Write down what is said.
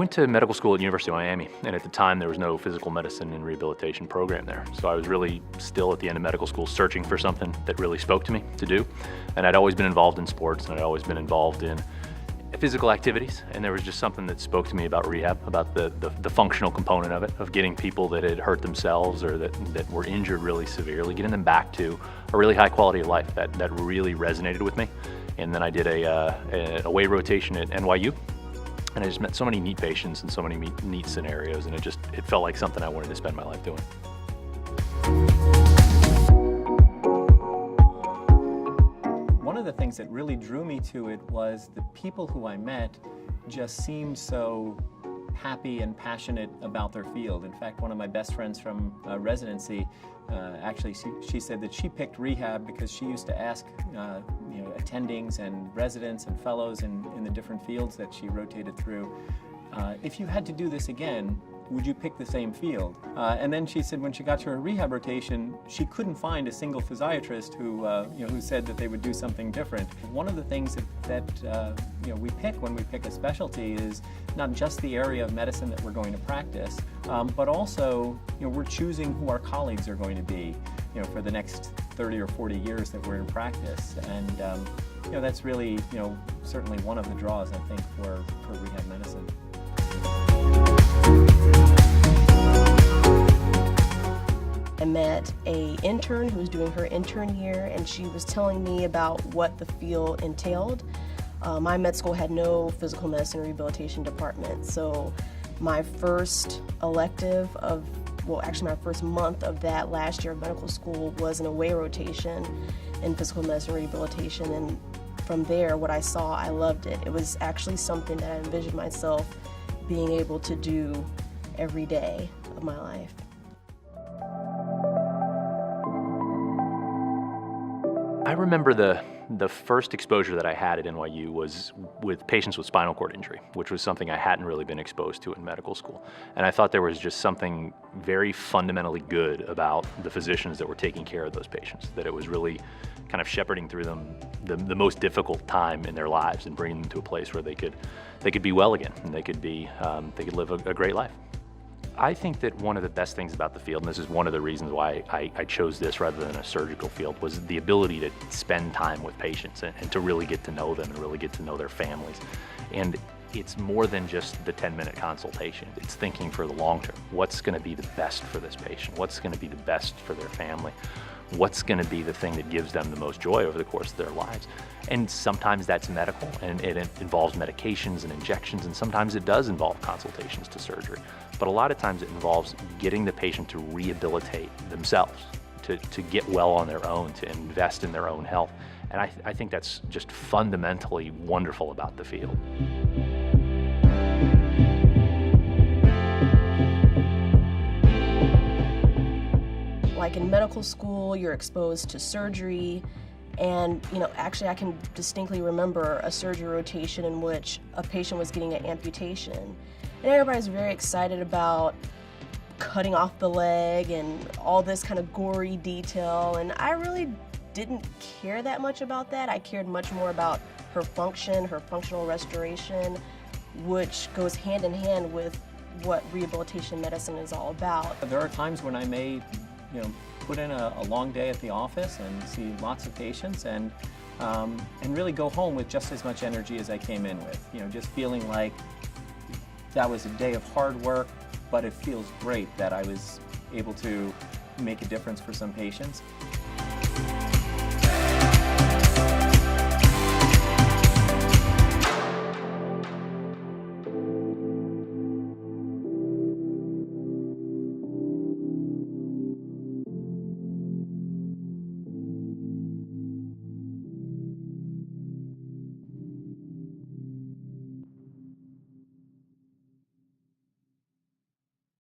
went to medical school at University of Miami, and at the time there was no physical medicine and rehabilitation program there. So I was really still at the end of medical school searching for something that really spoke to me to do. And I'd always been involved in sports, and I'd always been involved in physical activities, and there was just something that spoke to me about rehab, about the functional component of it, of getting people that had hurt themselves or that were injured really severely, getting them back to a really high quality of life. That really resonated with me. And then I did a away rotation at NYU, and I just met so many neat patients and so many neat scenarios, and it felt like something I wanted to spend my life doing. One of the things that really drew me to it was the people who I met just seemed so happy and passionate about their field. In fact, one of my best friends from residency, actually she said that she picked rehab because she used to ask attendings and residents and fellows in the different fields that she rotated through, if you had to do this again, would you pick the same field? And then she said when she got to her rehab rotation, she couldn't find a single physiatrist who said that they would do something different. One of the things that we pick when we pick a specialty is not just the area of medicine that we're going to practice, but also we're choosing who our colleagues are going to be for the next 30 or 40 years that we're in practice. And that's really certainly one of the draws, I think, for rehab medicine. I met an intern who was doing her intern year, and she was telling me about what the field entailed. My med school had no physical medicine rehabilitation department, so my first elective my first month of that last year of medical school was an away rotation in physical medicine rehabilitation, and from there, what I saw, I loved it. It was actually something that I envisioned myself being able to do every day of my life. I remember the first exposure that I had at NYU was with patients with spinal cord injury, which was something I hadn't really been exposed to in medical school. And I thought there was just something very fundamentally good about the physicians that were taking care of those patients, that it was really kind of shepherding through them the most difficult time in their lives and bringing them to a place where they could be well again, and they could live a great life. I think that one of the best things about the field, and this is one of the reasons why I chose this rather than a surgical field, was the ability to spend time with patients and to really get to know them and really get to know their families. And it's more than just the 10-minute consultation. It's thinking for the long term. What's going to be the best for this patient? What's going to be the best for their family? What's going to be the thing that gives them the most joy over the course of their lives? And sometimes that's medical, and it involves medications and injections, and sometimes it does involve consultations to surgery. But a lot of times it involves getting the patient to rehabilitate themselves, to get well on their own, to invest in their own health. And I think that's just fundamentally wonderful about the field. Like in medical school, you're exposed to surgery, and actually I can distinctly remember a surgery rotation in which a patient was getting an amputation. And everybody's very excited about cutting off the leg and all this kind of gory detail, and I really didn't care that much about that. I cared much more about her function, her functional restoration, which goes hand in hand with what rehabilitation medicine is all about. There are times when I may put in a long day at the office and see lots of patients and really go home with just as much energy as I came in with. Just feeling like that was a day of hard work, but it feels great that I was able to make a difference for some patients.